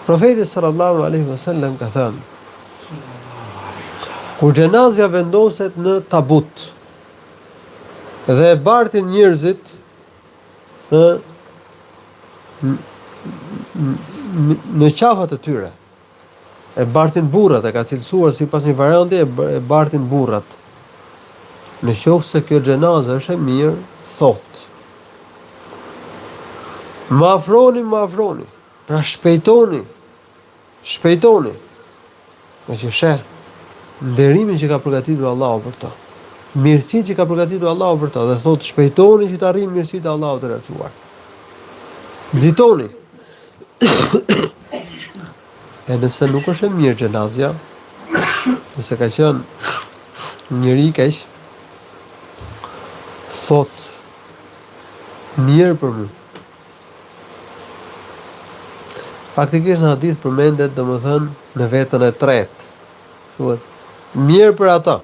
Profeti sallallahu alaihi wasallam ka thënë: kur xhenazja vendoset në tabut dhe e bartin njerëzit në qafat e tyre, e bartin burrat, e ka cilësuar sipas një varianti e bartin burrat. Në qoftë se kjo xhenazë është e mirë, thot: më afroni, pra shpejtoni. Me që sheh nderimin që ka përgatitur Allahu për to, mirësitë që ka përgatitur Allahu për to, dhe thot shpejtoni që të arrijmë mirësitë e Allahut të lartësuar. Nxitoni. E nëse nuk është e mirë xhenazja, nëse ka qenë njëri i keq, thot mirë për mua. Faktikisht në hadith përmendet domethënë në vetën e tretë. Thuhet mirë për ata.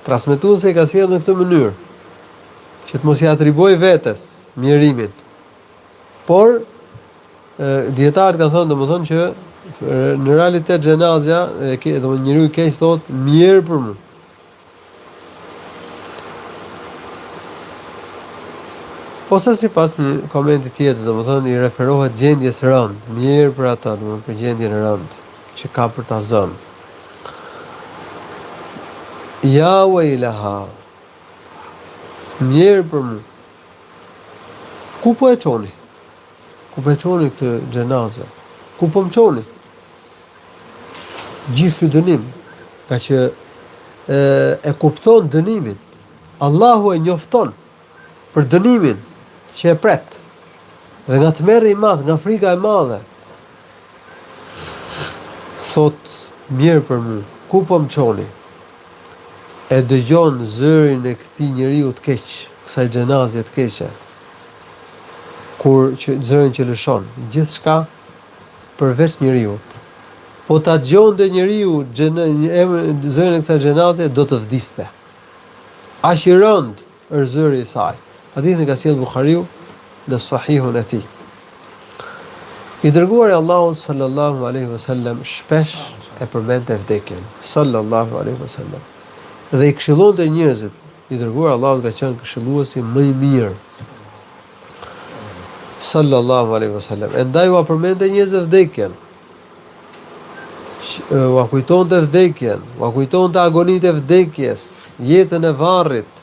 Transmetuesi e ka sjellë në këtë mënyrë që të mos i atribuoj vetes mirimin. Por dietarët kanë thënë domethënë që në realitet xhenazja domethënë njeriu i keq thot mirë për mua. Ose sipas një komenti tjetër, domethënë i referohet gjendjes rënd, mirë për ata, domethënë për gjendjen rënd që ka për ta zënë. Ja wailaha. Mirë për mua. Ku po e çoni? Ku po e çoni këtë xhenazë? Ku po më çoni? Gjithë ky dënim, ka që e kupton dënimin. Allahu e njofton për dënimin që e pret, dhe nga tmerri i madh, nga frika e madhe, thot mirë për mua, ku po më çoni? E dëgjon zërin e këtij njeriu të keq, kësaj xhenaze të keqe, kur zërin që lëshon gjithçka përveç njeriu. Po ta dëgjonte njeriu zërin e kësaj xhenaze, do të vdiste. Aq i rënd është zëri i saj. Hadithin ka sjellë Buhariu në Sahihun e tij. I dërguari Allahu sallallahu alaihi wasallam shpesh e përmendte vdekjen, sallallahu alaihi wasallam. Dhe i këshillonte njerëzit. I dërguari Allahu ka qenë këshilluesi më i mirë, sallallahu alaihi wasallam. Andaj u përmendte njerëzve vdekjen. U kujtonte vdekjen, u kujtonte agonitë e vdekjes, jetën e varrit,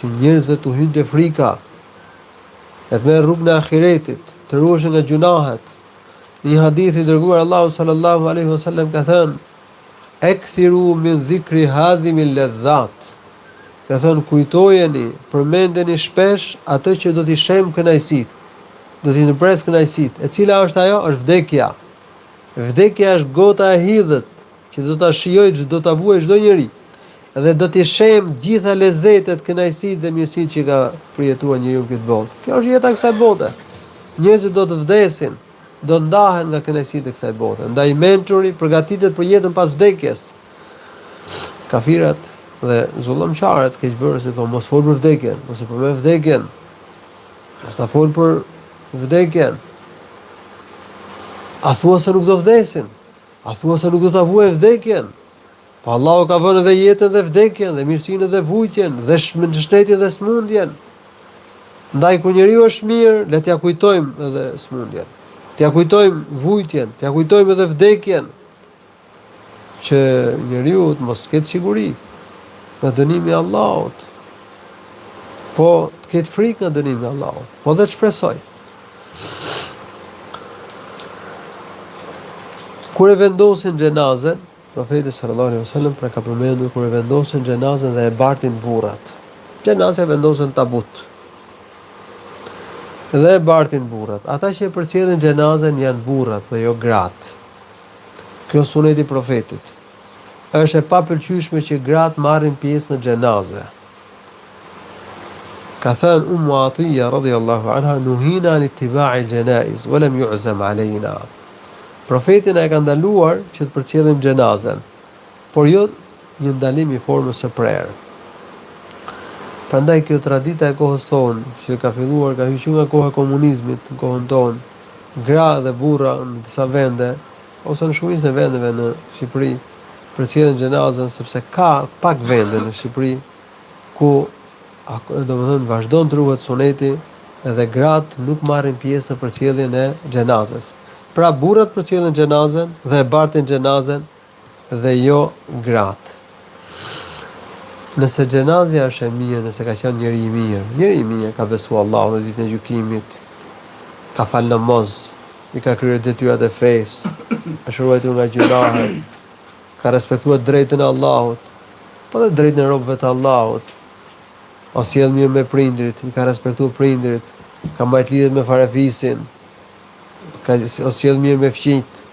që njerëzve të hynte frika, e të merr rrugën e ahiretit, të ruheshin nga gjunahet. Një hadith i dërguar Allahu sallallahu alaihi wasallam ka thënë: "Ekthiru min dhikri hadhimi ladhat." Ka thënë kujtojeni, përmendeni shpesh atë që do t'i shem kënaqësitë, do t'i ndërpres kënaqësitë. E cila është ajo? Është vdekja. Vdekja është gota e hidhët që do ta shijojë, do ta vuajë çdo njeri. Dhe do t'i shem gjitha lezetet, kënaqësitë dhe mirësitë që ka përjetuar njeriu këtë botë. Kjo është jeta e kësaj bote. Njerëzit do të vdesin, do ndahen nga kënaqësitë e kësaj bote. Ndaj mençuri përgatitet për jetën pas vdekjes. Kafirat dhe zullëmçarët, keqbërësit thonë mos fol për vdekjen, mos e përmend vdekjen. Mos ta fol për vdekjen. A thua se nuk do vdesin? A thua se nuk do ta vuajë vdekjen? Po Allahu ka vënë edhe jetën dhe vdekjen, dhe mirësinë dhe vujtjen, dhe shëndetin dhe smundjen. Ndaj kur njeriu është mirë, le t'ja kujtojmë edhe smundjen. T'ja kujtojmë vujtjen, t'ja kujtojmë edhe vdekjen, që njeriu të mos ketë siguri nga dënimi i Allahut. Po të ketë frikë nga dënimi i Allahut. Po dhe të shpresoj. Kur e vendosin xhenazën, Profeti sallallahu alaihi wasallam pra ka përmendur kur e vendosin xhenazën dhe e bartin burrat. Xhenazja vendosen tabut. Dhe e bartin burrat. Ata që e përcjellin xhenazën janë burrat dhe jo gratë. Kjo suneti i profetit. Është e papëlqyeshme që gratë marrin pjesë në xhenazë. Ka thënë Ummu Atiya radhiyallahu anha: "Nuhina an ittiba'i al-janaiz wa lam yu'zam alayna." Profeti na e ka ndaluar që të përcjellim xhenazën, por jo një ndalim i formës së prerë. Prandaj kjo tradita e kohës tonë, që ka filluar, ka hyrë nga koha e komunizmit në kohën tonë, gra dhe burra në disa vende, ose në shumicën e vendeve në Shqipëri, përcjellin xhenazën, sepse ka pak vende në Shqipëri ku domethënë vazhdon të ruhet suneti edhe gratë nuk marrin pjesë në përcjelljen e xhenazës. Pra burrat përcjellin xhenazën dhe e bartin xhenazën dhe jo gratë. Nëse xhenazja është e mirë, nëse ka qenë njeri i mirë, ka besuar Allahun në ditën e gjykimit, ka falë namaz, i ka kryer detyrat e fesë, është ruajtur nga gjunahet, ka respektuar drejtën e Allahut, po dhe drejtën e robëve të Allahut, o sjell mirë me prindrit, i ka respektuar prindrit, ka mbajt lidhet me farefisin, o sjell mirë me fëmijët,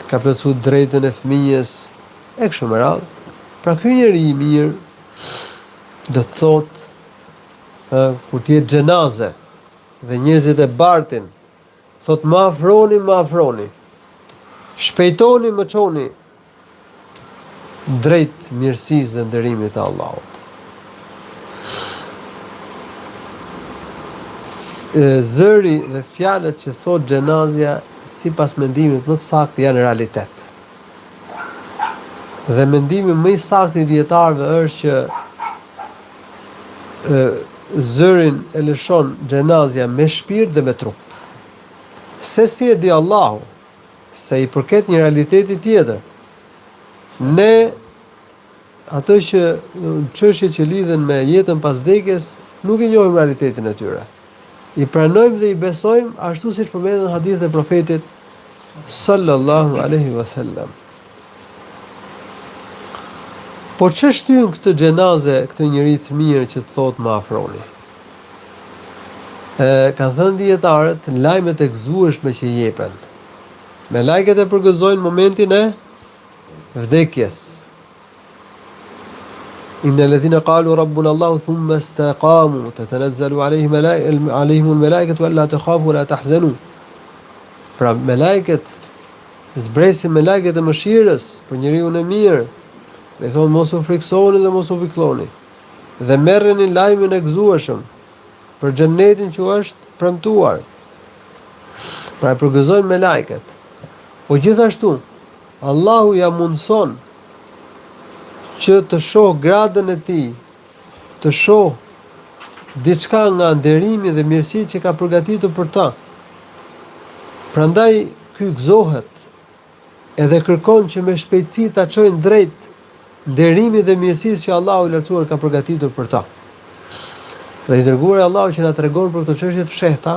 ka plotësuar drejtën e fëmijës, e kështu me radhë. Pra ky njeri i mirë do të thotë kur të jetë xhenaze dhe njerëzit e bartin, thot më afroni, shpejtoni më çoni drejt mirësisë dhe nderimit të Allahut. Zëri dhe fjalët që thot xhenazja sipas mendimit më të saktë janë realitet. Dhe mendimi më i saktë i dietarëve është që zërin e lëshon xhenazja me shpirt dhe me trup. Se si e di Allahu, se i përket një realiteti tjetër. Ne ato që çështjet që lidhen me jetën pas vdekjes nuk i njohim realitetin e tyre. I pranojmë dhe i besojmë ashtu siç përmendet në hadithet e profetit sallallahu alaihi wasallam. Po që shtyn këtë xhenaze, këtë njeri të mirë që të thot më afroni? Kanë thënë dietarët, lajmet e gëzueshme që jepen. Me lajket e përgëzojnë momentin e vdekjes. Inna alladhina qalu rabbuna Allah thumma istaqamu tatanazzalu alayhim al-malaikatu alla takhafu wa la tahzanu. Pra me lajket zbresin me lajket e mëshirës për njeriu e mirë. Dhe thonë mos u friksoni dhe mos u piklloni. Dhe merreni lajmin e gëzueshëm për xhenetin që është premtuar. Pra e përgëzojnë me lajket. Po gjithashtu, Allahu ja mundson që të shoh gradën e tij, të shoh diçka nga nderimi dhe mirësitë që ka përgatitur për ta. Prandaj ky gëzohet edhe kërkon që me shpejtësi ta çojnë drejt nderimit dhe mirësisë që Allahu i lartësuar ka përgatitur për ta. Dhe i dërguari Allahu që na tregon për këto çështje të fshehta,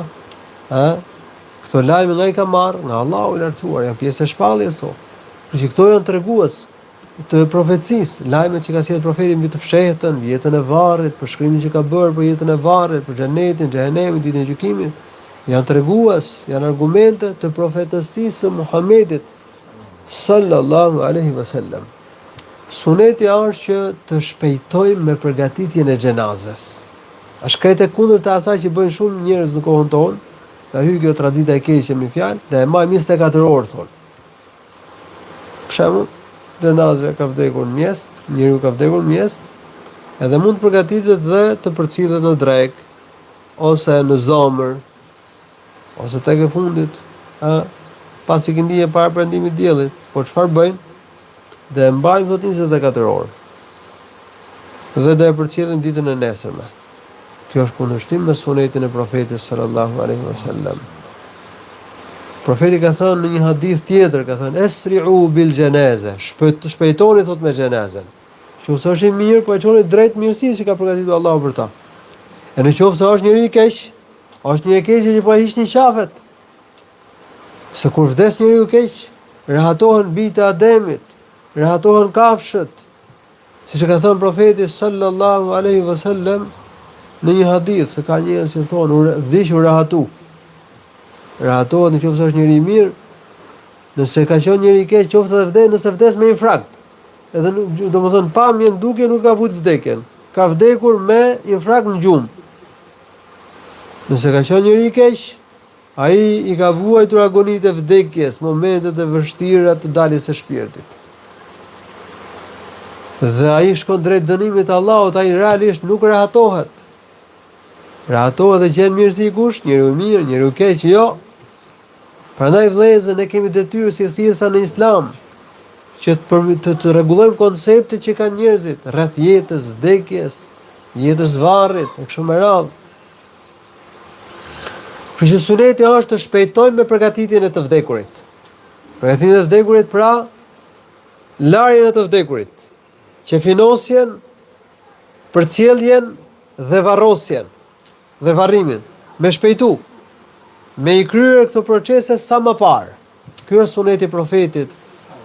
këto lajme nga i ka marrë nga Allahu i lartësuar, janë pjesë e shpalljes këto. Që këto janë tregues të profecisë, lajmet që ka sjellë profeti mbi të fshehtën, jetën e varrit, për shkrimin që ka bërë për jetën e varrit, për xhenetin, xhehenemin, ditën e gjykimit, janë tregues, janë argumente të profetësisë së Muhamedit sallallahu alaihi wasallam. Suneti është që të shpejtojmë me përgatitjen e xhenazës. Është krejt e kundërt të asaj që bëjnë shumë njerëz në kohën tonë, ka hyrë kjo tradita e keqe me fjalë, dhe e marr 24 orë thonë. Për shembull, xhenazja ka vdekur në mjes, njeriu ka vdekur në mjes, edhe mund të përgatitet dhe të përcillet në drek, ose në zamër, ose tek e fundit, pasi këndije para perëndimit të diellit. Po çfarë bëjnë? Dhe mbajmë thot 24 orë. Dhe do e përcjellim ditën e nesërme. Kjo është kundërshtim me sunetin e profetit sallallahu alaihi wasallam. Profeti ka thënë në një hadith tjetër, ka thënë esri'u bil janaza, shpejtoni thot me xhenazën. Nëse është i mirë, po e çoni drejt mirësisë që ka përgatitur Allahu për ta. E nëse është njëri i keq, është një i keq që po hiqni qafet. Se kur vdes njeriu i keq, rahatohen bijtë e Ademit, rahatohen kafshët, siç e ka thënë profeti sallallahu alaihi wasallam në një hadith, se ka njerëz që thonë vdiq u rahatu. Rahatohet nëse është njëri i mirë, nëse ka qenë njëri i keq, qoftë edhe vdes, nëse vdes me infrakt. Edhe domethënë pamjen duke nuk ka vujt vdekjen. Ka vdekur me infrakt në gjumë. Nëse ka qenë njëri i keq, ai i ka vuajtur agonitë e vdekjes, momentet e vështira të daljes së shpirtit. Dhe ai shkon drejt dënimit të Allahut, ai realisht nuk rahatohet. Rahatohet dhe gjen mirësi kush? Njeriu i mirë, njeriu i keq, jo. Prandaj vëllezër, ne kemi detyrë si thjesa në Islam që të rregullojmë konceptet që kanë njerëzit rreth jetës, vdekjes, jetës varrit e kështu me radhë. Kështu që suneti është të shpejtojmë me përgatitjen e të vdekurit. Përgatitjen e të vdekurit pra larjen e të vdekurit, qefinosjen, përcjelljen dhe varrosjen dhe varrimin, me shpejtu, me i kryer këto procese sa më parë. Ky është suneti i profetit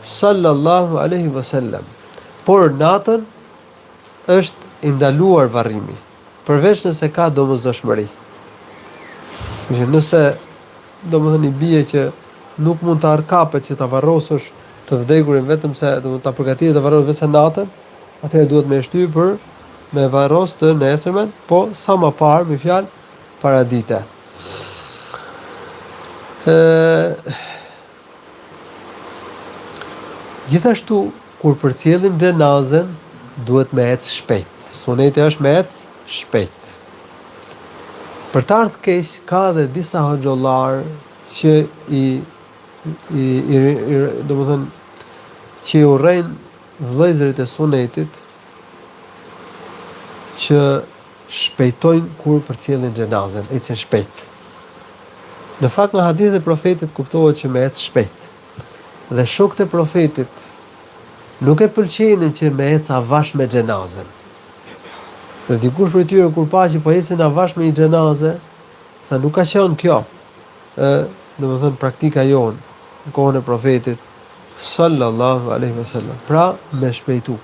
sallallahu alaihi wasallam. Por natën është i ndaluar varrimi, përveç nëse ka domosdoshmëri. Nëse domethënë i bie që nuk mund të arkapet që ta varrosësh të vdekurin vetëm se do ta përgatitë të varrosh vetëm natën, atëherë duhet me shtyp për me varros të nesërmen, po sa më parë, me fjalë paradite. Gjithashtu kur përcjellim xhenazën, duhet me ecë shpejt. Suneti është me ecë shpejt. Për të ardhur keq, ka edhe disa hoxhallar që domethënë që i urrejnë vëllezërit e sunetit që shpejtojnë kur përcjellin xhenazën, ecën shpejt. Në fakt nga hadithet e profetit kuptohet që me ecë shpejt. Dhe shokët e profetit nuk e pëlqenin që me ecë avash me xhenazën. Dhe dikush prej tyre kur pa që po ecën avash me një xhenazë, tha nuk ka qenë kjo, domethënë praktika jonë në kohën e profetit sallallahu alaihi wasallam. Pra me shpejtu.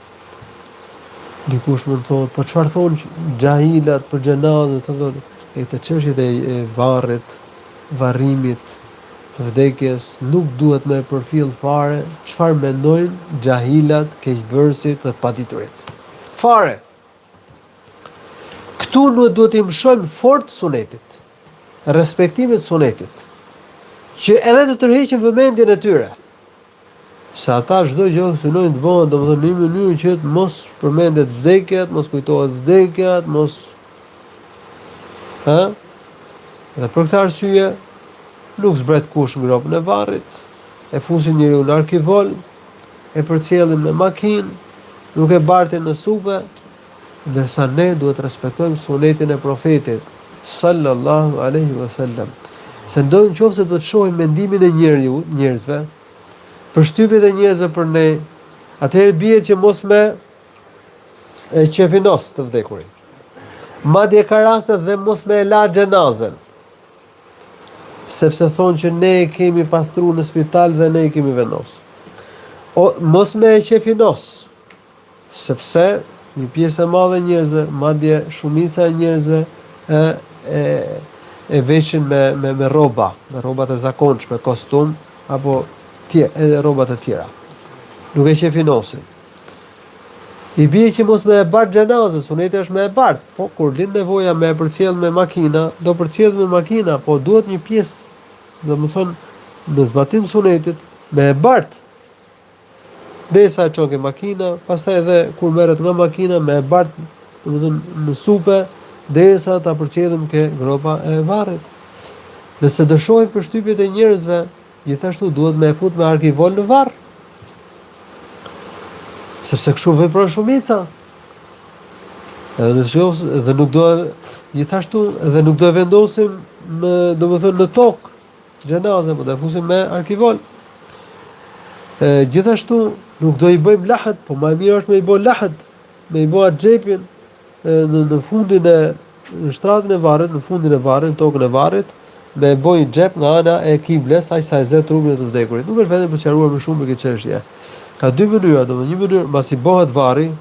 Dikush mund thotë, po çfarë thonë xhahilat për xhenazën, thonë e të çështjet e varrit, varrimit, të vdekjes nuk duhet me përfill fare çfarë mendojnë xhahilat, keqbërësit dhe të paditurit. Fare. Këtu nuk duhet i mësojmë fort sunetit, respektimit sunetit, që edhe të tërheqin vëmendjen e tyre. Se ata çdo gjë synojnë të bëhen domethënë në mënyrë që të mos përmendet vdekjet, mos kujtohet vdekjet, mos Dhe për këtë arsye nuk zbret kush në gropën e varrit, e fusin njeriu në arkivol, e përcjellin me makinë, nuk e bartin në supe, ndërsa ne duhet respektojmë sunetin e profetit sallallahu alaihi wasallam. Se ndonjë nëse do të shohim mendimin e njerëzve, përshtypjet e njerëzve për ne, atëherë bie që mos me e qefinos të vdekurin. Madje ka raste dhe mos me e la xhenazën. Sepse thonë që ne e kemi pastruar në spital dhe ne e kemi vendos. Mos me e qefinos, sepse një pjesë e madhe e njerëzve, madje shumica e njerëzve e veshin me rrobat e zakonshme, kostum apo edhe rrobat e tjera. Nuk e qefinosin. I bie që mos me e bart xhenazën, suneti është me e bart, po kur lind nevoja me e përcjell me makina, do përcjell me makina, po duhet një pjesë, domethënë në zbatim sunetit, me e bart. Derisa e çon ke makina, pastaj edhe kur merret nga makina me e bart, domethënë në supe, derisa ta përcjellim ke gropa e varrit. Nëse do shohim përshtypjet e njerëzve, gjithashtu duhet me e fut me arkivol në varr. Sepse kështu vepron shumica. Dhe nuk do gjithashtu dhe nuk do e vendosim domethënë në tokë xhenazën, po do e fusim me arkivol. Gjithashtu nuk do i bëjmë lahet, po më mirë është me i bë lahet, me i bë atë xhepin në fundin në shtratën e varrit, në fundin e varrit, në tokën e varrit, me boj xhep nga ana e kibles, aq sa e zë trupin e të vdekurit. Nuk është vetëm për sqaruar më shumë për këtë çështje. Ka dy mënyra, domethënë një mënyrë mbasi bëhet varri,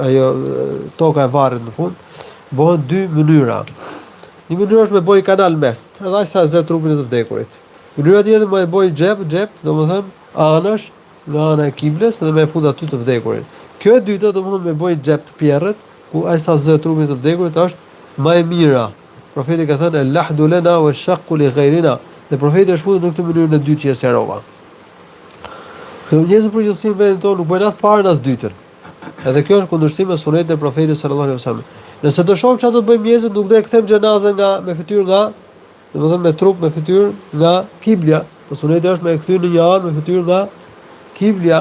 ajo toka e varrit në fund, bëhen dy mënyra. Një mënyrë është me boj kanal mes, edhe aq sa e zë trupin e të vdekurit. Mënyra tjetër më e boj xhep, domethënë anash nga ana e kibles dhe me fund aty të vdekurin. Kjo e dyta domethënë me boj xhep të pierrët, ku aq sa zë trupin e të vdekurit është më e mira. Profeti ka thënë el-lahdu lana wa shaqqu li ghayrina. Dhe profeti është futur në këtë mënyrë e dytë që e sqarova. Njerëzit përgjithësisht në vendin tonë nuk bëjnë as parën as dytën. Edhe kjo është kundërshtim me sunetin e profetit sallallahu alaihi wasallam. Nëse do shohim çfarë do të bëjmë njerëzit, nuk do e kthem xhenazën nga me fytyrë nga, domethënë me trup me fytyrë nga kibla, Po suneti është me e kthy në një anë me fytyrë nga kiblja.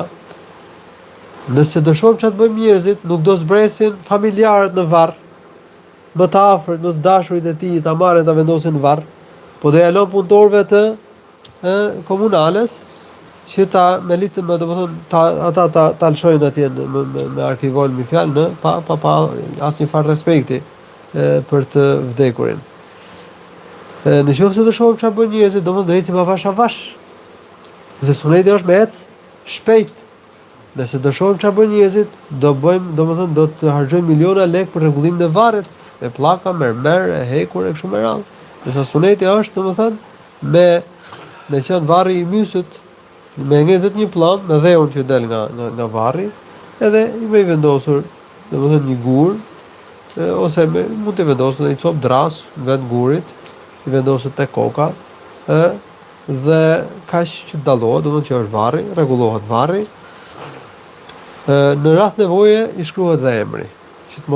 Nëse dëshojmë çfarë të bëjmë njerëzit, nuk do zbresin familjarët në varr, më të afërt, më të dashurit e tij, ta marrin ta vendosin në varr, po do ja lën punëtorëve të komunales që ta melitë më ata ta lëshojnë atje me arkivojnë mi fjalë në pa asnjë farë respekti për të vdekurin. Në qoftë se dëshojmë çfarë bën njerëzit, domosdoshmë do ecim avash avash. Dhe suneti është me ec shpejt. Nëse dëshojmë çfarë bën njerëzit, do bëjmë, domethënë do të harxojmë miliona lekë për rregullimin e varrit, me pllaka, mermer, e hekur e kështu me radhë. Nëse suneti është domethënë me qenë varri i mysit, me ngjet vetëm një pllak, me dheun që del nga varri, edhe i më i vendosur, domethënë një gur, ose mund të vendosur një copë dras vet gurit, i vendosur tek koka, dhe kaq që dallohet, domethënë që është varri, rregullohet varri. Në rast nevoje i shkruhet dhe emri, që të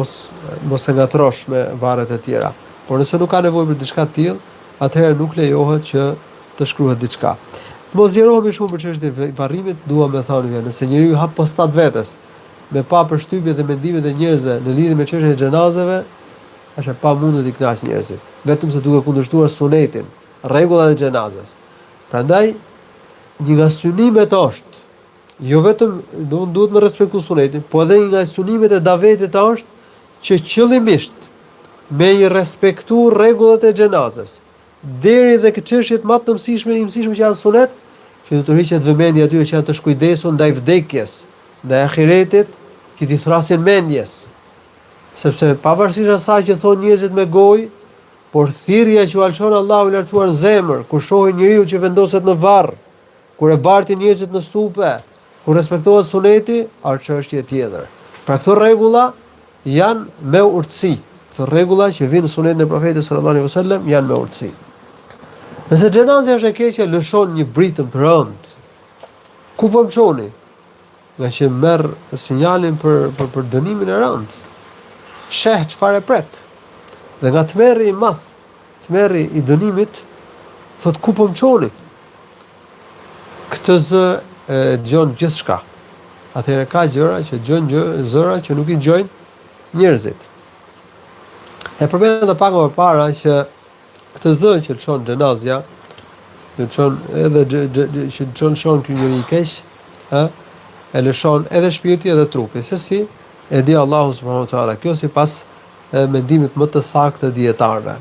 mos e ngatrosh me varret e tjera. Por nëse nuk ka nevojë për diçka të tillë, atëherë nuk lejohet që të shkruhet diçka. Mos zgjerohemi shumë për çështjen e varrimit, dua më thonë, nëse njeriu hap postat vetes me pa përshtypjet dhe mendimet e njerëzve në lidhje me çështjen e xhenazeve, është e pamundur të kënaq njerëzit, vetëm se duke kundërshtuar sunetin, rregullat e xhenazes. Prandaj një nga synimet është jo vetëm duhet me respektu sunetin, po edhe nga synimet e davetit është që qëllimisht me i respektu rregullat e xhenazes, deri dhe këtë çështjet më të mësishme që janë sunet, që do të rriqet vëmendja atyre që janë të shkujdesur ndaj vdekjes, ndaj ahiretit, që t'i thrasin mendjes. Sepse pavarësisht asaj që thonë njerëzit me gojë, por thirrja që u alçon Allahu i lartësuar në zemër, kur shohin njeriu që vendoset në varr, kur e bartin njerëzit në supe, kur respektohet suneti, është çështje tjetër. Pra këto rregulla janë me urtësi. Këto rregulla që vinë në sunetin e profetit sallallahu alaihi wasallam janë me urtësi. Nëse xhenazja është e keqe, lëshon një britëm të rënd. Ku po më çoni? Nga që merr sinjalin për dënimin e rënd. Sheh çfarë pret. Dhe nga tmerri i madh, tmerri i dënimit, thot ku po më çoni? Këtë zë dëgjon gjithçka. Atëherë ka gjëra që dëgjojnë zëra që nuk i dëgjojnë njerëzit. E përmenda pak më parë që këtë zë që lëshon xhenazja, që lëshon edhe që lëshon ky njeri i keq, e lëshon edhe shpirti edhe trupi. Se si e di Allahu subhanahu wa taala. Kjo sipas mendimit më të saktë të dietarëve.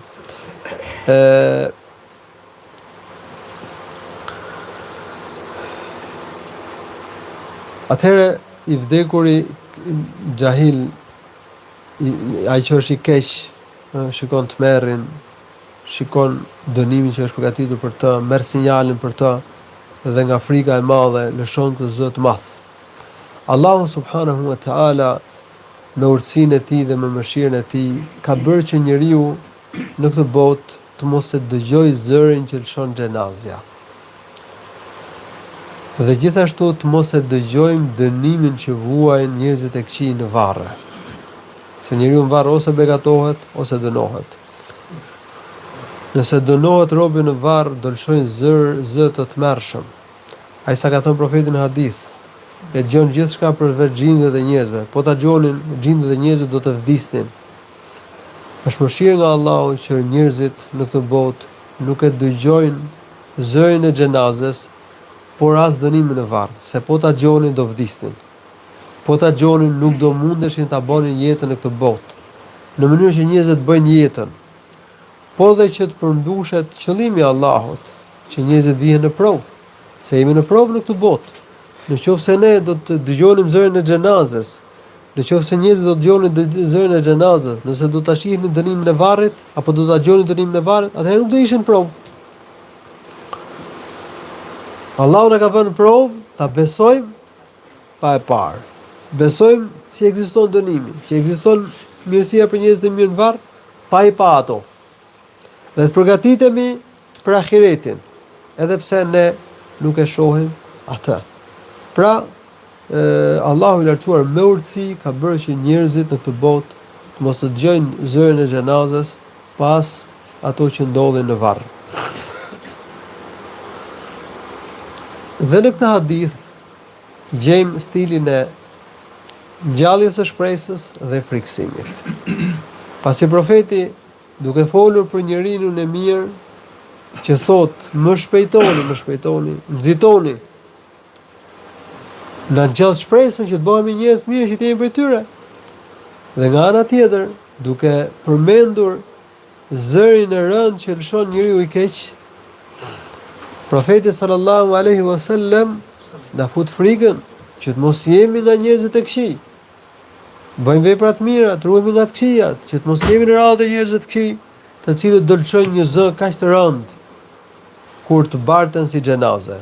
Atëherë i vdekuri xahil, ai që është i keq, shikon tmerrin, shikon dënimin që është përgatitur për të, merr sinjalin për të, dhe nga frika e madhe lëshon këtë zë të madh. Allahu subhanahu wa taala me urtësinë e tij dhe me mëshirën e tij ka bërë që njeriu në këtë botë të mos e dëgjojë zërin që lëshon xhenazja. Dhe gjithashtu të mos e dëgjojmë dënimin që vuajnë njerëzit e këqij në varre. Se njeriu në varr ose begatohet ose dënohet. Nëse dënohet robi në varr, do lëshojnë zë të tmerrshëm. Ai sa ka thënë profeti në hadith, e dëgjon gjithçka përveç gjindëve të njerëzve. Po ta dëgjonin gjindët e njerëzve do të vdisnin. Është mëshirë nga Allahu që njerëzit në këtë botë nuk e dëgjojnë zërin e xhenazes, por as dënimin e varr, se po ta dëgjonin do vdisnin. Po ta dëgjonin nuk do mundeshin ta bënin jetën në këtë botë, në mënyrë që njerëzit bëjnë jetën. Po dhe që të përmbushet qëllimi i Allahut, që njerëzit vihen në provë, se jemi në provë në këtë botë. Në qoftë se ne do të dëgjonim zërin e xhenazes, në qoftë se njerëzit do të dëgjonin zërin e xhenazes, nëse do ta shihnin dënimin e varrit apo do ta dëgjonin dënimin e varrit, atëherë nuk do ishin provë. Allahu na ka vënë provë, ta besojmë pa e parë. Besojmë që ekziston dënimi, që ekziston mirësia për njerëzit e mirë në varr, pa i pa ato. Dhe të përgatitemi për ahiretin, edhe pse ne nuk e shohim atë. Pra, Allahu i lartësuar me urtësi ka bërë që njerëzit në këtë botë të mos të dëgjojnë zërin e xhenazes pas ato që ndodhin në varr. Dhe në këtë hadith gjejmë stilin e ngjalljes së shpresës dhe frikësimit. Pasi profeti, duke folur për njeriu e mirë, që thot, më shpejtoni, nxitoni, na ngjall shpresën që të bëhemi njerëz të mirë, që të jemi prej tyre. Dhe nga ana tjetër, duke përmendur zërin e rënd që lëshon njeriu i keq, profeti sallallahu alaihi wasallam na fut frikën që të mos jemi nga njerëzit e këqij. Bëjmë vepra të mira, të ruhemi nga të këqijat, që të mos jemi në radhë të njerëzve të këqij, të cilët dëlçojnë një zë kaq të rënd kur të barten si xhenaze.